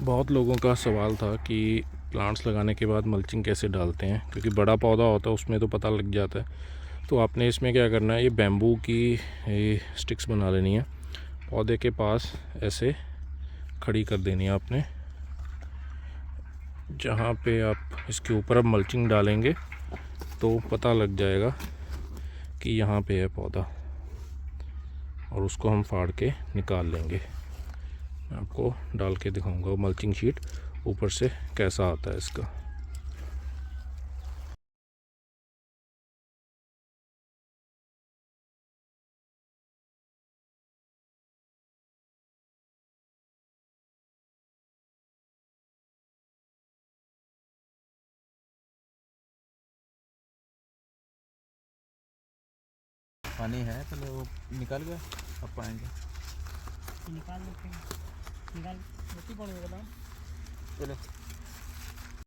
बहुत लोगों का सवाल था कि प्लांट्स लगाने के बाद मल्चिंग कैसे डालते हैं, क्योंकि बड़ा पौधा होता है उसमें तो पता लग जाता है। तो आपने इसमें क्या करना है, ये बैम्बू की ये स्टिक्स बना लेनी है, पौधे के पास ऐसे खड़ी कर देनी है आपने। जहाँ पे आप इसके ऊपर अब मल्चिंग डालेंगे तो पता लग जाएगा कि यहाँ पे है पौधा, और उसको हम फाड़ के निकाल लेंगे। मैं आपको डाल के दिखाऊंगा मल्चिंग शीट ऊपर से कैसा आता है इसका। पानी है पहले वो निकल गया, अब पाएंगे निकाल लेते हैं, निकाल रोटी पड़ेगा बताओ। चलो।